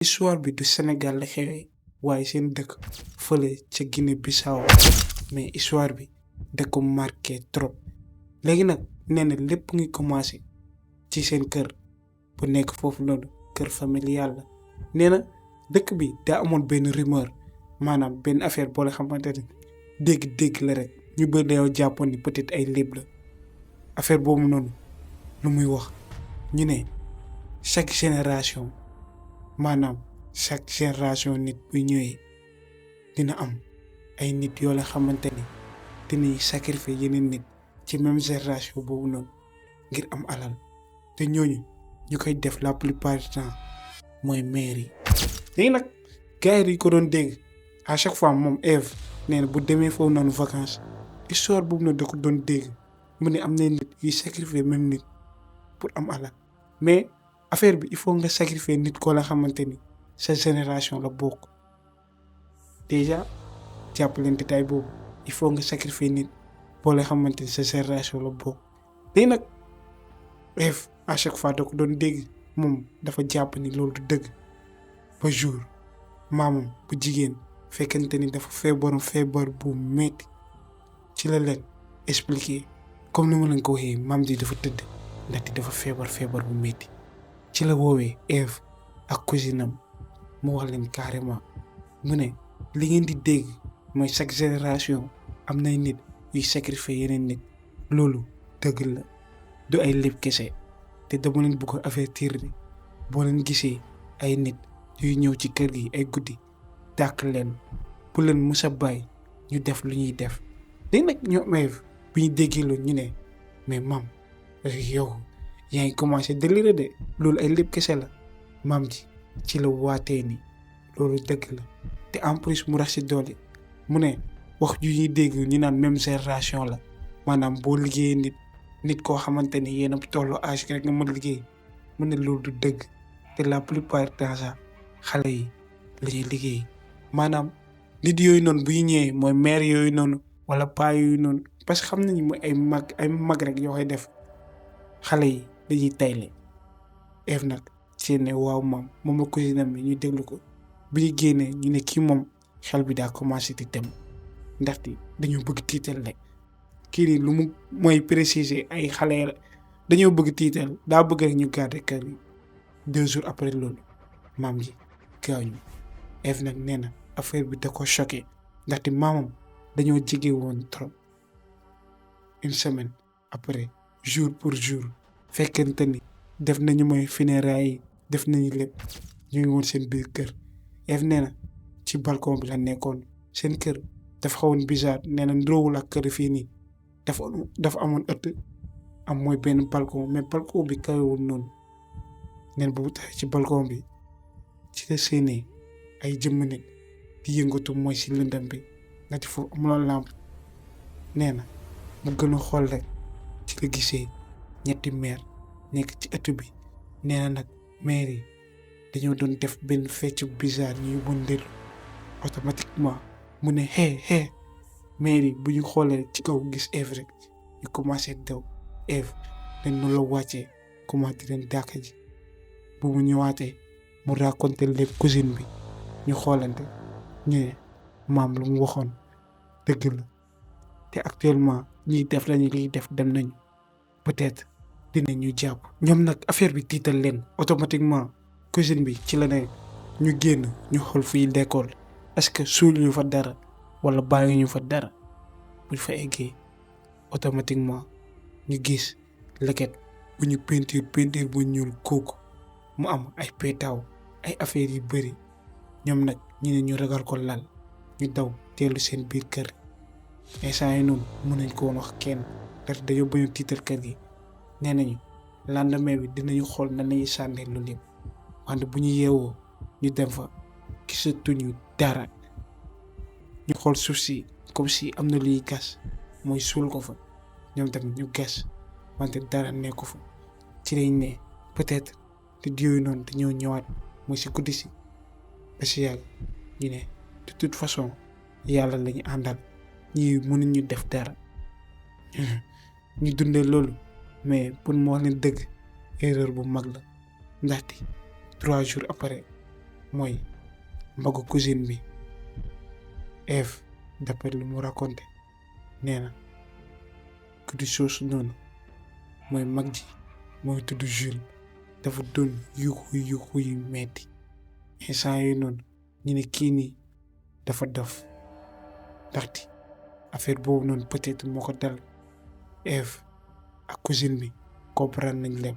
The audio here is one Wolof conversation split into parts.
histoire bi du Sénégal la xewee waaye seen dëkk fële ca Guinée Bissau mais histoire bi da ko marqué trop léegi nag nee na lépp ngi commencé ci seen kër bu nekk foofu noonu kër familial la nee na dëkk bi daa amoon benn rumeur maanaam benn affaire boo la xamante ne dégg-dégg la rek ñu bëri dañoo jàppoon ni peut-être ay léeb la affaire boobu noonu lu muy wax ñu ne chaque génération maanaam chaque génération nit bu ñëwee dina am ay nit yoo la xamante ni dinañ sacrifier yeneen nit ci même génération boobu noonu ngir am alal te ñooñu ñu koy def la plupart du temps mooy mère yi. léegi nag gars yi ko doon dégg à chaque fois moom Ève nee na bu demee foofu noonu vacances histoire boobu noonu da ko doon dégg mu ne am na nit yuy sacrifier même nit pour am alal mais affaire bi il faut nga sacrifier nit koo la xamante ni sa génération la bokk déjà jàpp leen détail boobu il faut nga sacrifier nit boo la xamante ni sa génération la bokk léegi nag Ève à chaque fois da ko doon dégg moom dafa jàpp ni loolu du dëgg ba jour maamam bu jigéen fekkente ni dafa feebar bu metti ci la leen expliquer comme ni ma leen ko waxee maam ji dafa tëdd ndaxte dafa feebar bu metti ci la woowee Ève ak cousinam mu wax leen carrément mu ne li ngeen di dégg mooy chaque génération am nay nit yuy sacrifier yeneen nit loolu dëgg la du ay lépp kese te dama leen bëgg avertir ni boo leen gisee ay nit yuy ñëw ci kër gi ay guddi dàq leen bu leen mës a bàyyi ñu def lu ñuy def léegi nag ñoom Ève bi ñu déggee loolu ñu ne mais maam yow yaa ngi commencé délire de loolu ay lépp kese la maam ji ci la waatee ni loolu dëgg la te en plus mu rax si doole mu ne wax ju ñuy dégg ñu naan même génération la maanaam boo liggéeyee nit koo xamante ni yéen a tollu âge rek nga mën liggéey mu ne loolu du dëgg te la plupart du temps sax xale yi la ñuy liggéey maanaam nit yooyu noonu bu ñu ñëwee mooy mère yooyu noonu wala paa yooyu noonu parce que xam nañu mooy ay mag rek yoo koy def xale yi dañuy tayle Ève nag seen ne waaw moom la cousinam bi ñu déglu ko bi ñu génnee ñu ne kii moom xel bi daa commencé di dem ndaxte dañoo bëgg tiital rek kii nii lu mu mooy préciser ay xale la dañoo bëgg tiital daa bëgg rek ñu garder kër yi 2 jours après loolu maam ji gaañu Ève nag nee na affaire bi da ko choqué ndaxte maamam dañoo jege woon trop une semaine après jour pour jour fekkente ni def nañu mooy funérailles yi def nañu lépp ñu ngi woon seen biir kër Ève nee na ci balcon bi la nekkoon seen kër dafa xawoon bizarre nee na nduroowul ak kër fii nii dafa amoon ëtt am mooy benn balcon mais balcon bi kawewul noonu neen bu taxee ci balcon bi ci la séenee ay jëmm nit di yëngatu mooy si lëndëm bi nga ci foofu amuloon làmp nee na mu gën a xool rek ci la gisee ñetti mère nekk ci ëtt bi nee na nag mère yi dañoo doon def benn fecc bizarre ñuy wëndeelu automatiquement mu ne xee mère yi bu ñu xoolee ci kaw gis Ève rek ñu commencé daw Ève dañ nu la wàccee commencé leen dàq ji bu mu ñëwaatee mu raconté lépp cousine bi ñu xoolante ñu ne maam lu mu waxoon dëgg la te actuellement ñiy def lañu liy def dem nañu peut-être dinañ ñu jàpp ñoom nag affaire bi tiital leen automatiquement cousine bi ci la ne ñu génn ñu xool fii l'école est-ce que suul ñu fa dara wala bàyyi ñu fa dara buñ fa eggee automatiquement ñu gis leket bu ñu peinture bu ñuul kooku mu am ay pétaaw ay affaires yu bëri ñoom nag ñu ne ñu ragal ko lal ñu daw teelu seen biir kër instant yi noonu mën nañ ko woon wax kenn ndax dañoo bañ a tiital kër gi nee nañu lendemain bi dinañu xool nan lañuy sànnee lu lépp wante bu ñu yeewoo ñu dem fa gisatuñu dara ñu xool suuf si comme si am na lu ñuy gas mooy suul ko fa ñoom tamit ñu gas wante dara nekku fa ci lañ ne peut-être nit yooyu noonu dañoo ñëwaat mooy si guddi si ba si yàgg ñu ne de toute façon yàlla lañu àndal ñii mënuñu def dara ñu dundee loolu mais pour mu wax leen dëgg erreur bu mag la ndaxte 3 jours après mooy mbagu cousine bi Eve d'après lu mu raconté nee na guddi soosu noonu mooy mag ji mooy tudd Jules dafa doon yuuxu yu metti instant yooyu noonu ñu ne kii nii dafa dof ndaxte affaire boobu noonu peut-être moo ko dal Eve ak cousine bi comprendre nañ lépp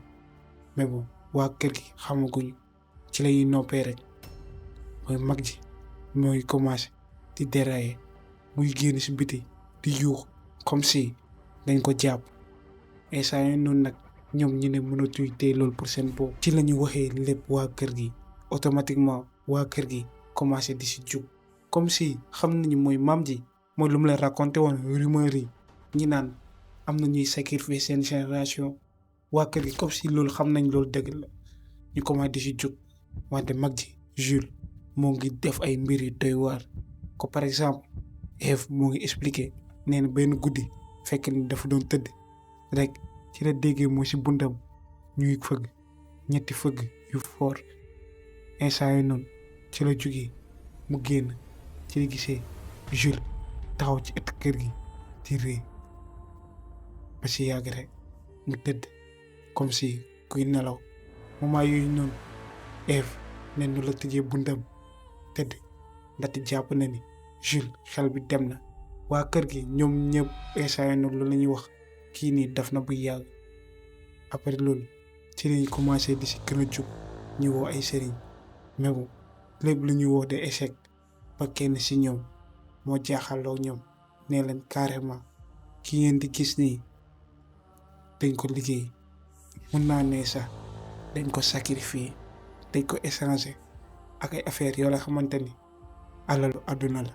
mais bon waa kër gi xamaguñu ci lañuy noppee rek mooy mag ji mooy commencé di dérailler muy génn ci biti di yuux comme si dañ ko jàpp instant yooyu noonu nag ñoom ñu ne mënatuñ téye loolu pour seen bopp ci la ñu waxee lépp waa kër gi automatiquement waa kër gi commencé di ci jug comme si xam nañu mooy maam ji mooy lu mu leen raconté woon rumeur yi ñi naan am na ñuy sacrifier seen génération waa kër gi comme si loolu xam nañ loolu dëgg la ñu commencé di ci jug wante mag ji Jules moo ngi def ay mbir yu doy waar ko par exemple Eve moo ngi expliqué nee na benn guddi fekk ni dafa doon tëdd rek ci la déggee moo ci bundam ñuy fëgg ñetti fëgg yu fort instant yooyu noonu ci la jógee mu génn ci la gisee Jules taxaw ci ëtt kër gi di ree ba ci yàgg rek mu tëdd comme si kuy nelaw moment yooyu noonu Eve ne nu la tëjee bundam tëdd ndaxte jàpp na ni Jules xel bi dem na waa kër gi ñoom ñëpp instant yooyu noonu loolu la ñuy wax kii nii daf na bu yàgg après loolu ci lañ commencé di si gën a jug ñu woo ay sëriñ mais bon lépp lu ñu woo de échec ba kenn si ñoom moo jaaxaloo ñoom nee leen carrément ki ngeen di gis nii dañ ko liggéey mun naa ne sax dañ ko sacrifier dañ ko échanger ak ay affaires yoo la xamante ni alalu àdduna la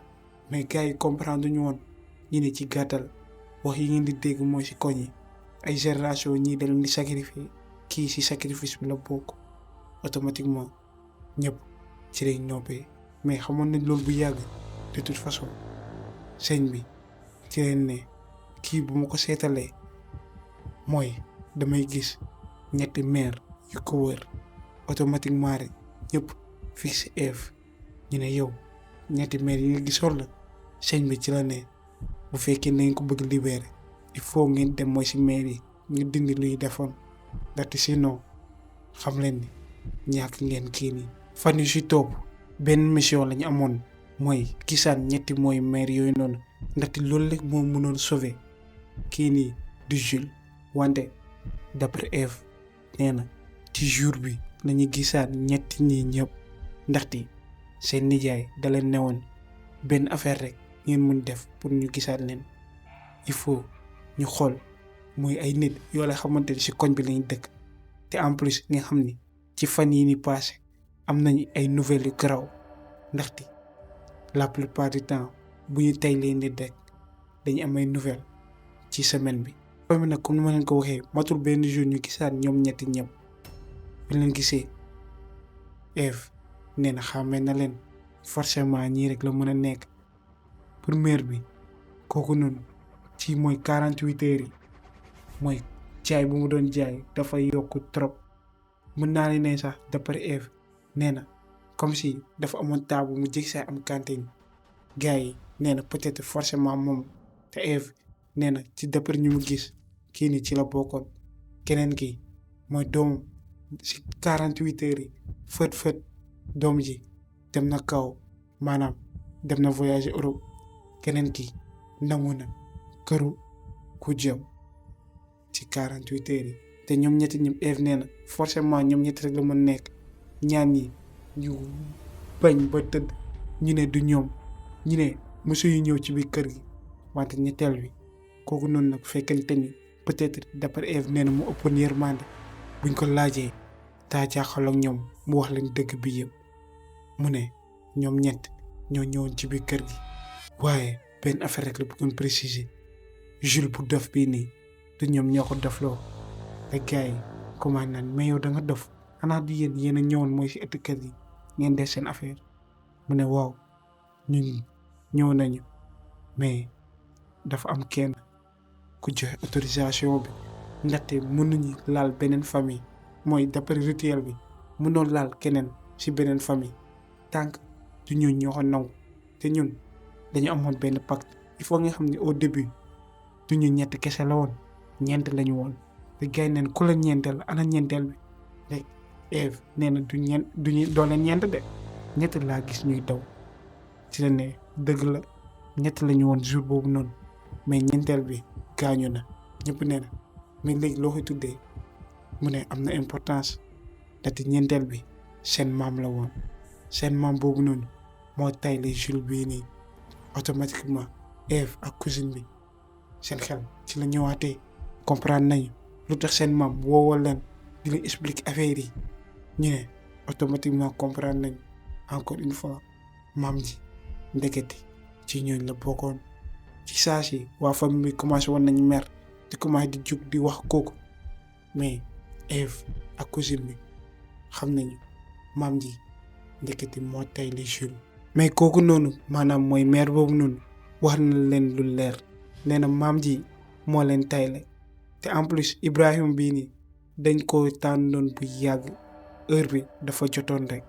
mais gars yi comprendre ñu woon ñi ne ci gàttal wax yi ngeen di dégg mooy ci koñ yi ay génération ñii dañ leen di sacrifier kii ci sacrifice bi la bokk automatiquement ñëpp ci lañ noppee mais xamoon nañ loolu bu yàgg de toute façon sëñ bi ci leen ne kii bu ma ko seetalee mooy damay gis ñetti mère yu ko wër automatiquement rek ñëpp fixe Eve ñu ne yow ñetti mère yi nga gisoon la sëñ bi ci la ne bu fekkee nañ ko bëgg libérer il faut ngeen dem mooy ci mère yi ñu dindi luy defoon ndaxte sinon xam leen ni ñàkk ngeen kii nii fan yu ci topp benn mission lañu amoon mooy gisaan ñetti mooy mère yooyu noonu ndaxte loolu rek moo mënoon sauver kii nii du Jules wante d'après Eve nee na ci jour bi lañu gisaan ñetti ñii ñëpp ndaxte seen nijaay da leen newoon benn affaire rek ngeen mun def pour ñu gisaat leen il faut ñu xool muy ay nit yoo la xamante ni ci koñ bi lañu dëkk te en plus nga xam ni ci fan yi ni passé am nañu ay nouvelles yu garaaw ndaxte la plupart du temps bu ñu tey leen nit rek dañu am ay nouvelles ci semaine bi. comme nag comme ni ma leen ko waxee matul benn jour ñu gisaat ñoom ñetti ñëpp bi leen gisee Eve nee na xàmmee na leen forcément ñii rek la mën a nekk première bi kooku noonu ci mooy 48 heures yi mooy jaay bu mu doon jaay dafay yokk trop mën naa ne sax d'après Eve nee na comme si dafa amoon taabu mu jég saay am cantine gars yi nee na peut-être forcément moom te Eve nee na ci d'après ñu mu gis kii ni ci la bokkoon keneen ki mooy doom ci 48 heures yi fët doom ji dem na kaw maanaam dem na voyager Europe keneen ki nangu na këru ku jëm ci 48 heures yi te ñoom ñetti ñëpp Eve nee na forcément ñoom ñetti rek la mën nekk ñaan ñi ñu bañ ba tëdd ñu ne du ñoom ñu ne monsieur yu ñëw ci biir kër gi wante ñetteel bi kooku noonu nag fekkente ni peut-être d'après Eve nee na mu ëppoon yërmande buñ ko laajee daa jaaxal ak ñoom mu wax leen dëgg bi yëpp mu ne ñoom ñett ñoo ñëwoon ci biir kër gi waaye benn affaire rek la bëggoon préciser Jules bu dof bii nii du ñoom ñoo ko dofloo te gars yi comment naan mais yow da nga dof xanaa du yéen a ñëwoon mooy ci ëtt kër gi ngeen def seen affaire mu ne waaw ñun ñëw nañu mais dafa am kenn ku joxe autorisation bi ndaxte mënuñu laal beneen famille mooy d'après rituel bi mënoo laal keneen ci beneen famille tant que du ñun ñoo ko nangu te ñun dañu amoon benn pacte. Il faut nga xam ne au début du ñu ñett kese la woon ñeent lañu woon te gars yi neen ku la ñeenteel ana ñeenteel bi rek Ève nee na duñu doole ñeent de ñett laa gis ñuy daw ci la ne dëgg la ñett lañu woon jour boobu noonu mais ñeenteel bi gaañu na ñëpp nee na mais léegi loo koy tuddee mu ne am na importance ndaxte ñeenteel bi seen maam la woon seen maam boobu noonu moo tayle Jules bii nii automatiquement Ève ak cousine bi seen xel ci la ñëwaatee comprendre nañu lu tax seen maam woowal leen di leen expliquer affaire yi ñu ne automatiquement comprendre nañu encore une fois maam ji ndekete ci ñooñ la bokkoon ci saa si waa famille bi commencé woon nañu mer di commencé di jug di wax kooku mais Ève ak cousine bi xam nañu maam ji ndekete moo tayle Jules mais kooku noonu maanaam mooy mère boobu noonu wax na leen lu leer nee na maam ji moo leen tayle te en plus Ibrahima bii nii dañ ko tànnoon bu yàgg heure bi dafa jotoon rek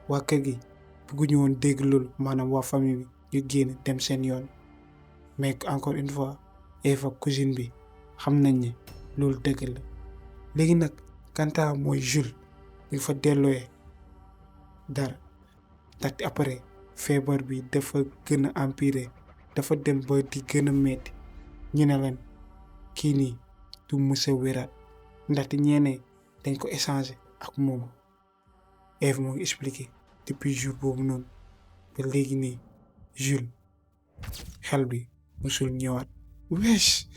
waa kër gi bëgguñu woon dégg loolu maanaam waa famille bi ñu génn dem seen yoon mais encore une fois Ève ak cousine bi xam nañ ne loolu dëgg la léegi nag kanta mooy Jules il fa dellooyee dara ndaxte après feebar bi dafa gën a empirer dafa dem ba di gën a metti ñu ne leen kii nii du mës a wéraat ndaxte ñeene dañ ko échanger ak moom Ève moo ngi expliqué depuis jour boobu noonu ba léegi nii Jules xel bi musul ñëwaat wees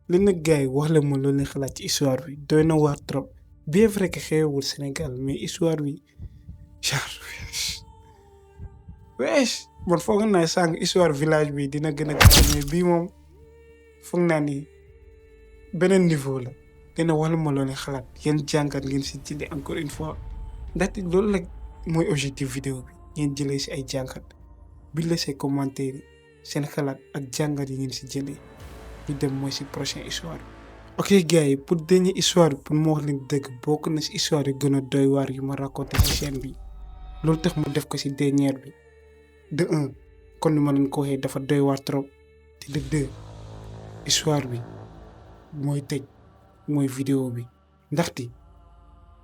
li nag gars yi wax la ma loolu leen xalaat ci histoire bi doy na waar trop bien vrai que xewewul Sénégal mais histoire bi genre wees man foog naa sànq histoire village bi dina gën a gaaw mais bii moom foog naa ni beneen niveau la dina wala ma loolu xalaat yéen jàngat ngeen si jëlee encore une fois ndaxte loolu la mooy objectif vidéo bi ngeen jëlee si ay jàngat bi la see commentaire yi seen xalaat ak jàngat yi ngeen si jëlee ñu dem mooy si prochaine histoire bi. ok gars yi pour dernière histoire bi pour mu wax leen dëgg bokk na si histoire yu gën a doy waar yu ma raconté si chaîne bi loolu tax mu def ko si dernière bi de 1 kon ni ma leen ko waxee dafa doy waar trop te de 2 histoire bi mooy tëj mooy vidéo bi ndaxte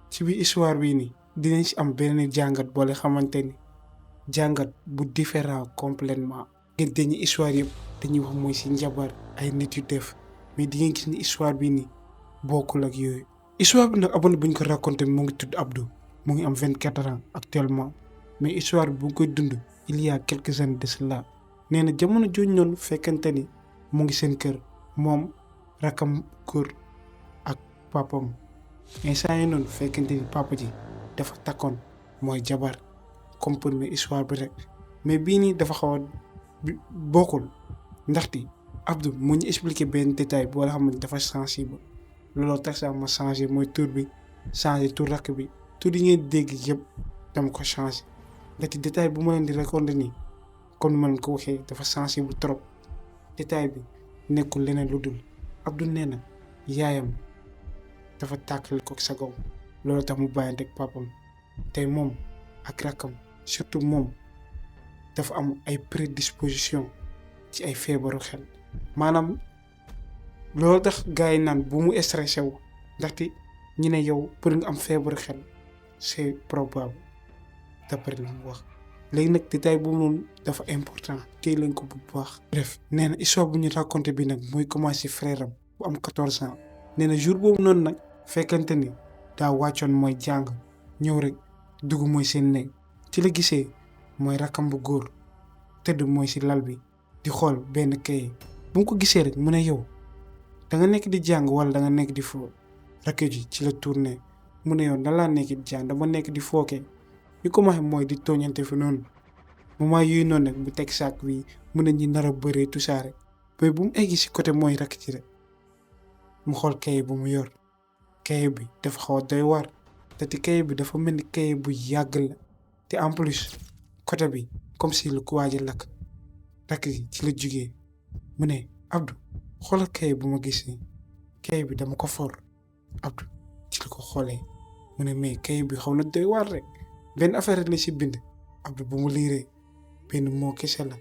ci biir histoire bi nii dinañ si am benn jàngat boole xamante ni jàngat bu différent complètement ngeen dañuy histoire yëpp dañuy wax mooy si njabar ay nit yu def mais di ngeen gis ni histoire bi nii bokkul ak yooyu histoire bi nag abonné bu ñu ko raconté mu ngi tudd Abdou mu ngi am 24 ans actuellement mais histoire bi bu ngi koy dund il y a quelques années de cela nee na jamono jooju noonu fekkante ni mu ngi seen kër moom rakam góor ak papam instant yi noonu fekkante ni papa ji dafa takkoon mooy jabar comprimé histoire bi rek mais bii nii dafa xaw a bokkul ndaxte Abdou mu ñu expliqué benn détail boo xam ne dafa sensible looloo tax sax ma changé mooy tur bi changé tur rakk bi tur yi ngeen dégg yëpp dama ko changé ndaxte détail bu ma leen di raconter nii comme ma leen ko waxee dafa sensible trop détail bi nekkul leneen lu dul Abdou nee na yaayam dafa tàkkal ko sagoom loolu tax mu bàyyante ak papam te moom ak rakkam surtout moom dafa am ay prédisposition ci ay feebaru xel maanaam loolu tax gars yi naan bu mu stressé wu ndaxte ñu ne yow pour nga am feebaru xel c'est probable d'après li mu wax léegi nag détail boobu noonu dafa important téye leen ko bu baax. bref nee na histoire bu ñu raconté bi nag mooy commencé frère am bu am 14 ans nee na jour boobu noonu nag fekkante ni daa wàccoon mooy jàng ñëw rek dugg mooy seen néeg ci la gisee mooy rakkam bu góor tëdd mooy si lal bi di xool benn kay bu mu ko gisee rek mu ne yow da nga nekk di jàng wala da nga nekk di foo rakk ji ci la tourné mu ne yow da laa nekk di jàng dama nekk di fookee ñu commencé mooy di tooñante fi noonu moment yooyu noonu nag bu teg saak bi mu ne ñi nar a bëree tout ça rek mais bu mu eggi si côté mooy rakk ci rek mu xool kay bu mu yor kay bi dafa xaw a doy waar te kay bi dafa mel ni kay bu yàgg la te en plus côté bi comme si lu ko waaj a lakk rakk gi ci la jugee mu ne Abdou xoolal kay bu ma gis nii kay bi dama ko for Abdou ci la ko xoolee mu ne mais kay bi xaw na doy waar rek benn affaire la si bind Abdou bu mu liiree benn moo kese la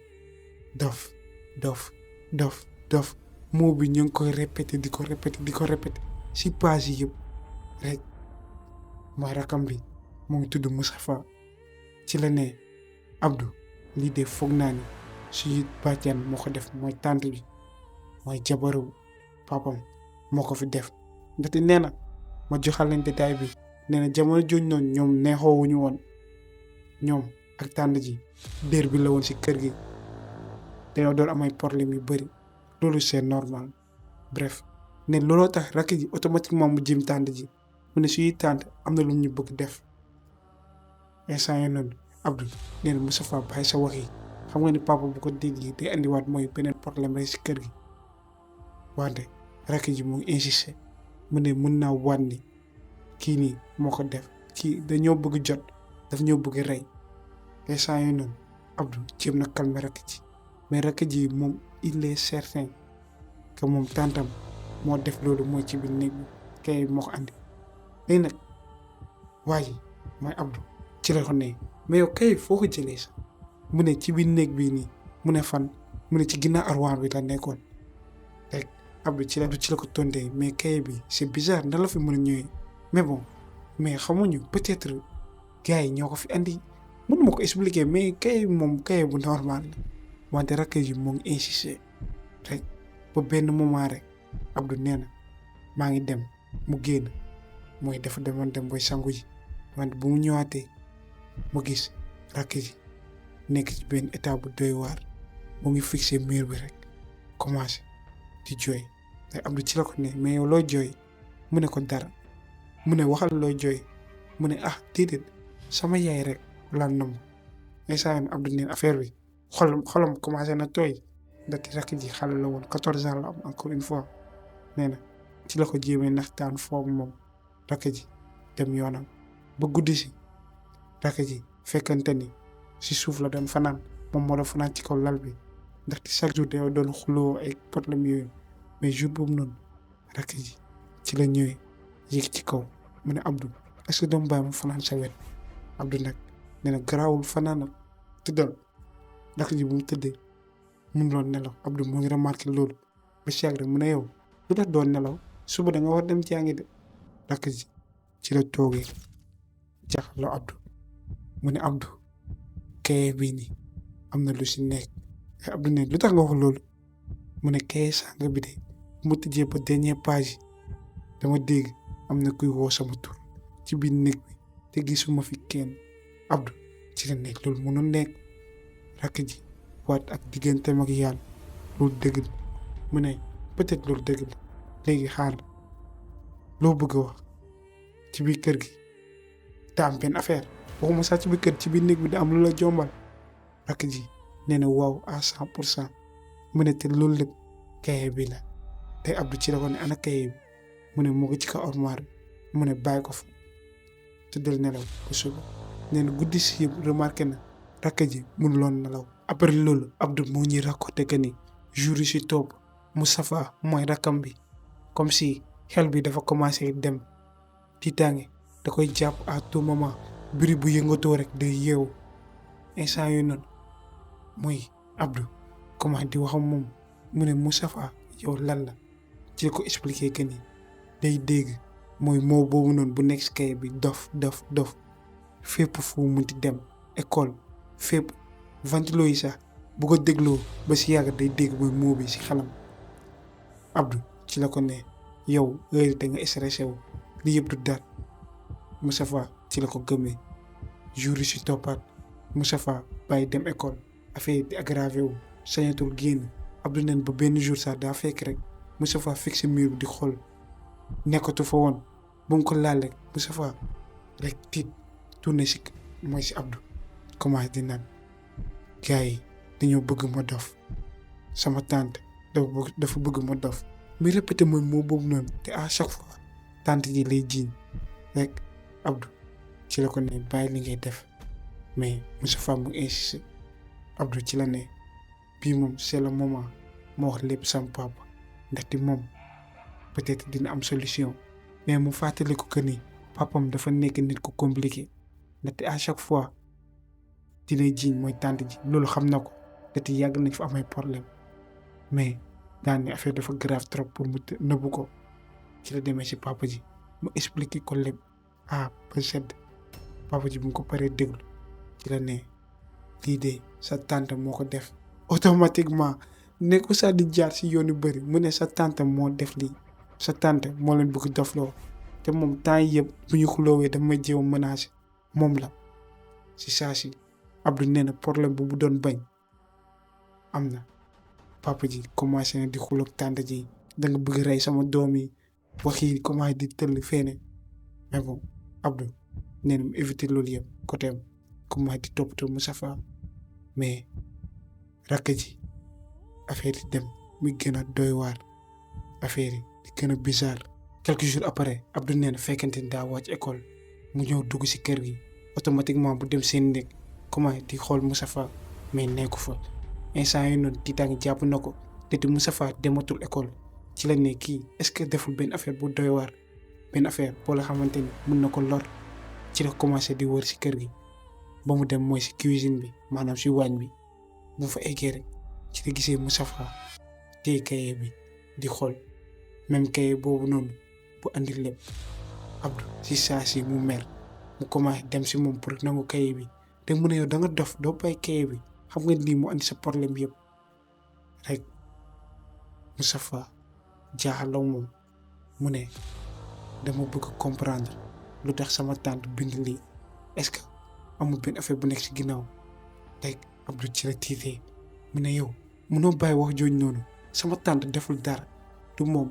dof dof dof dof moo bi ñu ngi koy répété di ko répété si page yi yëpp rek mooy rakam bi mu ngi tudd Moustapha ci la ne Abdou lii de foog naa ni suy bàjjan moo ko def mooy tante bi mooy jabaru papam moo ko fi def ndaxte nee na ma joxal leen détail bi nee na jamono jooju noonu ñoom neexoowuñu woon ñoom ak tante ji dér bi la woon si kër gi dañoo doon am ay problème yu bëri loolu c'est normal bref ne looloo tax rakk ji automatiquement mu jëm tante ji mu ne suy tante am na lu ñu bëgg def instant yii noonu Abdou nee na Moustapha bàyyi sa wax yi xam nga ni papa bu ko déggee day andiwaat mooy beneen problème rek si kër gi wante rakk ji mu ngi insisté mu ne mën naa waat ni kii nii moo ko def kii dañoo bëgg jot daf ñoo bëgg rey instant yii noonu Abdou jéem na calmer rakk ji mais rakk ji moom il est certain que moom tantam moo def loolu mooy ci biir néeg bi kay moo ko andi léegi nag waa ji mooy Abdou ci la ko ne mais yow kay foo ko jëlee sax mu ne ci biir néeg bii nii mu ne fan mu ne ci ginnaaw armoire bi la nekkoon rek Abdou ci la ko tontee mais kay bi c'est bizarre ndax la fi mën a ñëwee mais bon mais xamuñu peut-être gars yi ñoo ko fi andi mënuma ko expliquer mais kay moom kay bu normal la wante rakk ji moo ngi insister rek ba benn moment rek Abdou nee na maa ngi dem mu génn mooy dafa demoon dem booy sangu ji wante bu mu ñëwaatee mu gis rakk ji nekk ci benn état bu doy waar mu ngi fixé mur bi rek commencé di jooy te Abdou ci la ko ne mais yow looy jooy mu ne ko dara mu ne waxal looy jooy mu ne ah déedéet sama yaay rek laa nam instant Abdou neen affaire bi xolam commencé na tooy ndaxte rakk ji xale la woon 14 ans la am encore une fois nee na ci la ko jéemee naxtaan foofu moom rakk ji dem yoonam ba guddi si rakk ji fekkante ni si suuf la doon fanaan moom moo doon fanaan ci kaw lal bi ndaxte chaque jour dañoo doon xuloo ay problème yooyu mais jour boobu noonu rakk ji ci la ñëwee yéeg ci kaw mu ne Abdou est-ce que doom bàyyi mu fanaan sa wet Abdou nag nee na garaawul fanaanal tëddal rakk ji bu mu tëddee mun loon nelaw Abdou moo ngi remarqué loolu ba si yàgg rek mu ne yow lu tax doon nelaw suba da nga war dem jàngi de rakk ji ci la toogee jaxaloo Abdou mu ne Abdou kaye bii nii am na lu si nekk Abdou ne lu tax nga wax loolu mu ne kaye sàng bi de mu tëjee ba dernier page yi dama dégg am na kuy woo sama tur ci biir néeg bi te gisuma fi kenn Abdou ci la nekk loolu mënul nekk rakk ji waat ak digganteem ak yàlla loolu dëgg la mu ne peut-être loolu dëgg la léegi xaar loo bëgg a wax ci biir kër gi da am benn affaire waxuma sax ci biir kër ci biir néeg bi da am lu la jombal rakk ji nee na waaw à 100% mu ne te loolu lépp kaye bi la te Abdou ci la ko ne ana kaye bi mu ne moo ko ci kaw armoire bi mu ne bàyyi ko fa tëddal nelaw ba suba nee na guddi si yëpp remarqué na rakk ji mënuloon nelaw après loolu Abdou moo ñuy raconté que ni jour yi si topp Moustapha mooy rakkam bi comme si xel bi dafa commencé dem tiitaange da koy jàpp à tout moment biri bu yëngatoo rek day yeewu instant yooyu noonu muy Abdou comment di waxam moom mu ne Moustapha yow lan la ci la ko expliqué que ni day dégg mooy moo boobu noonu bu nekk si kay bi dof fépp fu munti dem école fépp ventilo yi sax bu ko dégloo ba si yàgg day dégg mooy moo bi si xelam Abdou ci la ko ne yow heure da nga stressé wu li yëpp du dara Moustapha ci la ko gëmee jour yi si toppaat Moustapha bàyyi dem école affaire di aggravé wu sañatul génn Abdou neen ba benn jour sax daa fekk rek Moustapha fixé mur bi di xool nekkatu fa woon bu mu ko laal rek Moustapha rek tiit tourné si mooy si Abdou commencé di naan gars yi dañoo bëgg ma dof sama tante dafa bëgg ma dof muy répété mooy moo boobu noonu te à chaque fois tante ji lay jiiñ rek Abdou ci la ko ne bàyyi li ngay def mais Moustapha mu insisté Abdou ci la ne bii moom c'est le moment moo wax lépp sama papa ndaxte moom peut-être dina am solution mais mu fàttali ko que ni papam dafa nekk nit ku compliqué ndaxte à chaque fois lay jiiñ mooy tante ji loolu xam na ko te yàgg nañ fa amay problème mais daan ne affaire dafa grave trop pour mu nëbbu ko ci la demee si papa ji mu expliqué ko lépp A ba Z. Papa ji bu mu ko paree déglu ci la ne lii de sa tante moo ko def automatiquement ne ko sax di jaar si yoon yu bëri mu ne sa tante moo def lii sa tante moo leen bëgg dofloo te moom temps yëpp bu ñu xuloowee daf may jéem a menacé moom la si saa si Abdou nee na problème bu doon bañ am na. Papa ji commencé na di xuloo ak tante ji da nga bëgg rey sama doom yi wax yi commencé di tëll feene mais bon Abdou nee na mu éviter loolu yëpp côté am commencé di toppatoo Moustapha mais rakk ji affaire yi dem muy gën a doy waar affaire yi di gën a bizarre. Quelques jours après Abdou nee na fekkente ni daa wàcc école mu ñëw dugg si kër gi automatiquement bu dem seen néeg commencé di xool Moustapha mais nekku fa. instant yi noonu tiitaange jàpp na ko te Moustapha dematul école ci la ne kii est-ce que deful benn affaire bu doy waar benn affaire boo la xamante ni mën na ko lor ci la commencé di wër si kër gi ba mu dem mooy si cuisine bi maanaam si waañ bi bu fa eggee rek ci la gisee Moustapha téye cahier bi di xool même cahier boobu noonu bu andi lépp Abdou si saa si mu mer mu commencé dem si moom pour nangu cahier bi te mu ne yow da nga dof doo bàyyi cahier bi xam nga lii mu andi sa problème yëpp rek Moustapha jaaxaloo moom mu ne dama bëgg comprendre lu tax sama tante bind lii est-ce que amul benn affaire bu nekk ci ginnaaw rek Abdou ci la tiitee mu ne yow munoo bàyyi wax jooju noonu sama tante deful dara du moom.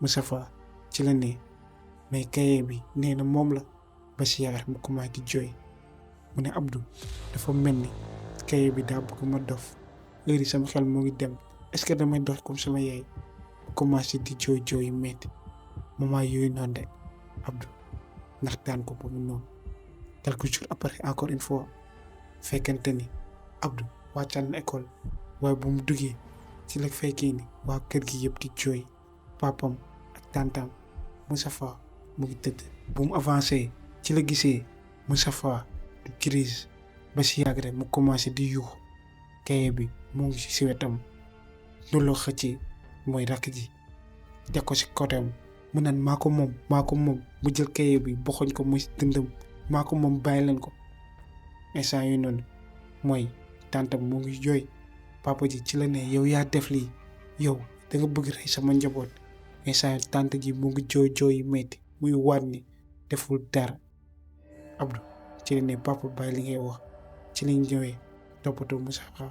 Moustapha ci la ne mais cahier bi nee na moom la ba si yaakaar mu commencé di jooy mu ne Abdou dafa mel ni cahier bi daa bëgg ma dof heure yi sama xel moo ngi dem est-ce que damay dof comme sama yaay commencé di jooy yu metti moment yooyu noonu rek Abdou ndax daan ko boobu noonu. Quelques jours après encore une fois fekkente ni Abdou wàccaan na école waaye bu mu duggee ci la fekkee ni waa kër gi yëpp di jooy papam ak tantam Moustapha mu ngi tëdd. bu mu avancé ci la gisee Moustapha di crise ba si yàgg rek mu commencé di yuux cahier bi mu ngi si wetam looloo xëcc mooy rakk ji teg ko si côtéam mu naan maa ko moom mu jël cahier bi boxoñ ko muy dëndëm maa ko moom bàyyi leen ko. instant yooyu noonu mooy tantam mu ngi jooy papa ji ci la ne yow yaa def lii yow da nga bëgg rey sama njaboot. instant tante ji mu ngi jooy yu metti muy waat ni deful dara. Abdou ci la ne papa bàyyi li ngay wax ci lañ ñëwee toppatoo Moustapha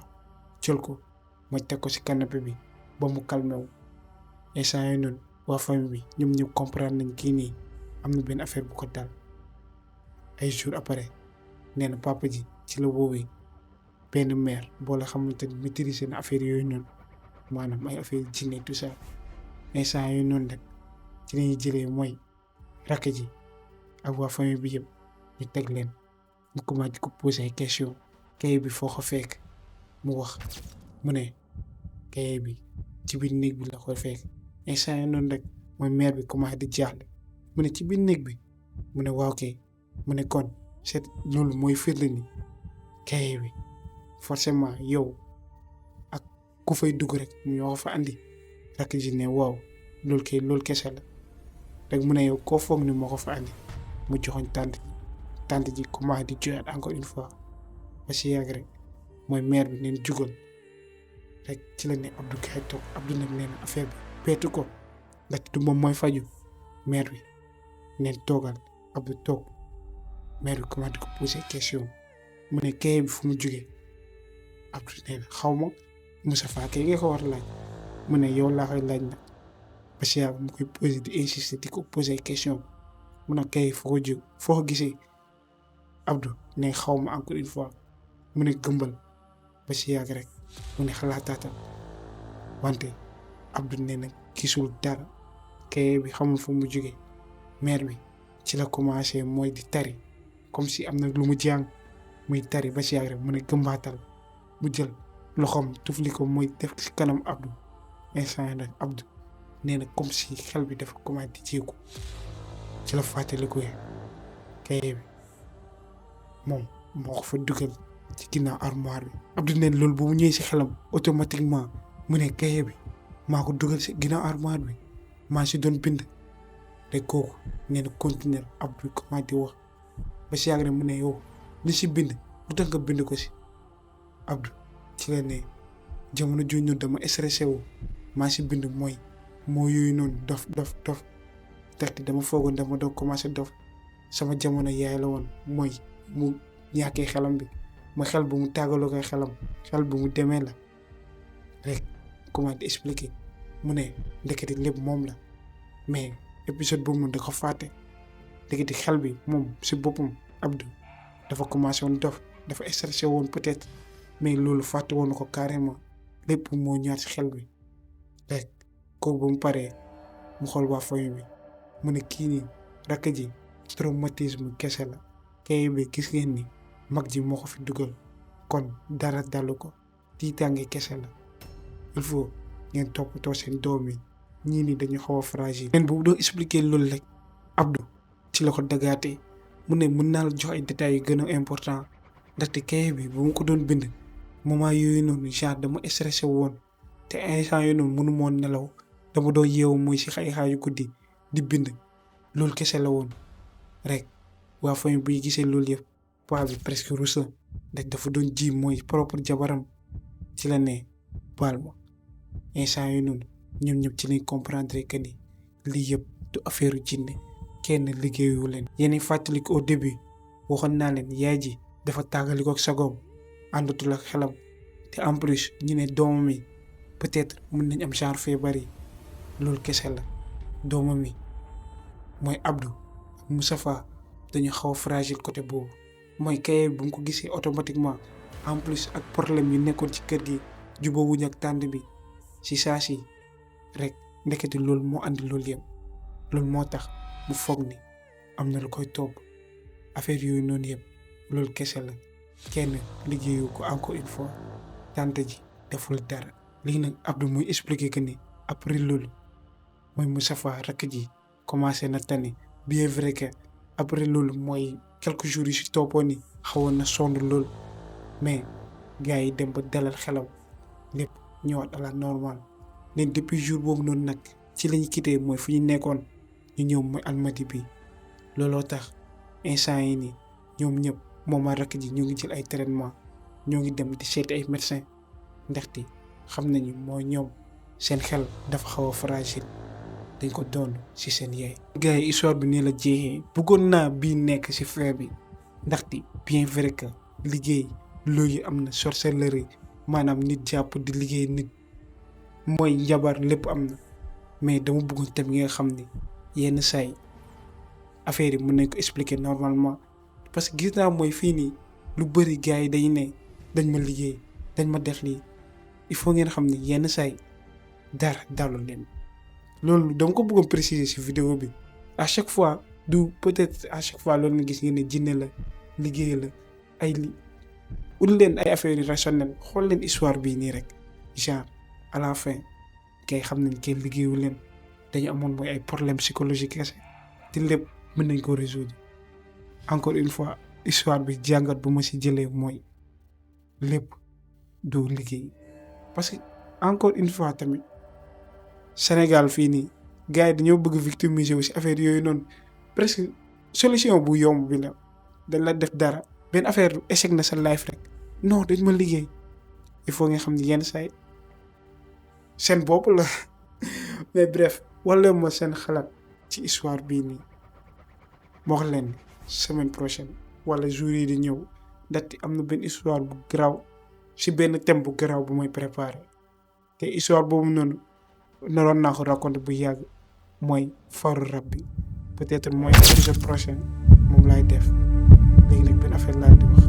jël ko ma teg ko si canapé bi ba mu calmé wu. instant yooyu noonu waa famille bi ñoom ñëpp comprendre nañ kii nii am na benn affaire bu ko dal. ay jours après nee na papa ji ci la woowee benn mère boo la xamante ni maîtriser na affaire yooyu noonu maanaam ay affaire jinne tout ça. instant yooyu noonu rek ci lañuy jëlee mooy rakk ji ak waa famille bi yëpp ñu teg leen mu commencé di ko poser ay question cahier bi foo ko fekk mu wax mu ne cahier bi ci biir néeg bi la ko fekk. instant yooyu noonu rek mooy mère bi commencé di jaaxle mu ne ci biir néeg bi mu ne waaw kay mu ne kon c'est loolu mooy firnde ni cahier bi forcément yow ak ku fay dugg rek ñoo ko fa andi. rakk ji ne waaw loolu kese la rek mu ne yow koo foog ni moo ko fa andi mu joxoñ tante ji commencé di jooyaat encore une fois ba si yàgg rek mooy mère bi neen jugal rek ci la ne Abdou kay toog Abdou nag nee na affaire bi peetu ko ndaxte du moom mooy faju. mère bi neen toogal Abdou toog mère bi commencé di ko poser question mu ne cahier bi fu mu jógee Abdou nee na xaw ma Moustapha kay nga ko war a laaj mu ne yow laa koy laaj nag ba si yàgg mu koy poser di insister di ko poser question mu ne cahier foo ko jóg foo ko gisee Abdou ne xaw ma encore une fois mu ne gëmbal ba si yàgg rek mu ne xalaataatal wante Abdou nee na gisul dara cahier bi xamul fu mu jógee. mère bi ci la commencé mooy di tari comme si am na lu mu jàng muy tari ba si yàgg rek mu ne gëmbaatal mu jël loxoom tufli ko mooy def ci kanam Abdou. instant nag Abdou nee na comme si xel bi dafa commencé di jéego ci la fàttaliku cahier bi moom moo ko fa dugal ci ginnaaw armoire bi. Abdou ne loolu bu mu ñëwee si xelam automatiquement mu ne kaye bi maa ko dugal si ginnaaw armoire bi maa si doon bind rek kooku nee na continuer Abdou comment di wax ba si yàgg rek mu ne yow li si bind lu tax nga bind ko si. Abdou ci la ne jamono jooju noonu dama stressé wu maa si bind mooy moo yooyu noonu dof ndaxte dama foogoon dama doon commencé dof sama jamono yaay la woon mooy mu ñàkkee xelam bi ma xel bu mu tàggaloo koy xelam xel bu mu demee la rek comment di expliquer mu ne ndeketi lépp moom la mais épisode boobu noonu da ko fàtte ndeketi xel bi moom si boppam Abdou dafa commencé woon dof dafa stressé woon peut-être mais loolu fàtte woon ko carrément lépp moo ñëwaat si xel bi rek kooku ba mu paree mu xool waa famille bi mu ne kii nii rakk ji traumatisme kese la kay bi gis ngeen ni mag ji moo ko fi dugal kon dara dalu ko tiitaange kese la il faut ngeen toppatoo seen doom yi ñii ni dañu xaw a fragile. leen boobu doon expliquer loolu rek Abdou ci la ko dagaatee mu ne mën naa la jox ay détails yu gën a important ndaxte kay bi bu mu ko doon bind moment yooyu noonu genre dama stressé woon te instant yooyu noonu mënu moon nelaw dama doon yeewu muy si xayu guddi di bind loolu kese la woon rek waa famille buy gisee loolu yëpp paa bi presque rus la ndax dafa doon ji mooy propre jabaram ci la ne baal ma instant yooyu noonu ñoom ñëpp ci lañ comprendre que ni lii yëpp du affaire jinne kenn liggéeyu leen. yéen fàttaliku au début waxoon naa leen yaay ji dafa tàggaliko ak sagoom àndatul ak xelam te en plus ñu ne doomam yi peut-être mën nañ am genre feebar yi loolu kese la doomam yi mooy Abdou ak Moustapha dañu xaw a fragile côté boobu mooy kaye bu mu ko gisee automatiquement en plus ak problème yu nekkoon ci kër gi jubóowuñ ak tànd bi si saa si rek ndekete loolu moo andi loolu yëpp loolu moo tax mu foog ni am na lu koy topp affaire yooyu noonu yëpp loolu kese la kenn liggéeyu ko encore une fois tante ji deful dara. léegi nag Abdou muy expliquer que ni après loolu mooy Moustapha rakk ji commencé na tane bien vrai que après loolu mooy quelques jours yu si toppoon ni xawoon na sonn loolu mais gars yi dem ba dalal xelam lépp ñëwaat à la normale leen depuis jour boobu noonu nag ci lañu quitté mooy fu ñu nekkoon ñu ñëw mooy Almadi bi looloo tax instant yi nii ñoom ñëpp moom a rakk ji ñu ngi jël ay traitement ñoo ngi dem di seeti ay médecin ndaxte xam nañu mooy ñoom seen xel dafa xaw a fragile dañ ko doon ci seen yaay. gars yi histoire bi nii la jeexee bëggoon naa bii nekk ci fin bi ndaxte bien vrai que liggéey loolu am na sorcellerie maanaam nit jàpp di liggéey nit mooy njabar lépp am na mais dama bëggoon tam nga xam ni yenn saay affaire yi mën nañ ko expliquer normalement parce que gis naa mooy fii nii lu bëri gars yi dañu ne dañ ma liggéey dañ ma def lii il faut ngeen xam ni yenn saay dara dalu leen loolu dama ko bëggoon préciser ci vidéo bi à chaque fois du peut-être à chaque fois loolu nga gis ngeen ne jinne la liggéey la ay li ut leen ay affaires yu rationnelles xool leen histoire bii nii rek genre à la fin kay xam nañ kenn liggéeyu leen dañu amoon mooy ay problème psychologique kese te lépp mën nañ ko résoudre encore une fois histoire bi jàngat bu ma ci jëlee mooy lépp du liggéey parce que encore une fois tamit Sénégal fii nii gars yi dañoo bëgg victimiser wu ci affaire yooyu noonu presque solution bu yomb bi la dañ la def dara benn affaire échec na sa life rek non dañ ma liggéey il faut nga xam ni yenn say seen bopp la mais bref wala ma seen xalaat ci histoire bii nii moo wax leen semaine prochaine wala jour yi di ñëw ndaxte am na benn histoire bu garaaw ci benn thème bu garaaw bu may préparé te histoire boobu noonu naroon naa ko raconter bu yàgg mooy faru rab bi peut-être mooy épisode prochain moom laay def léegi nag benn affaire laa di wax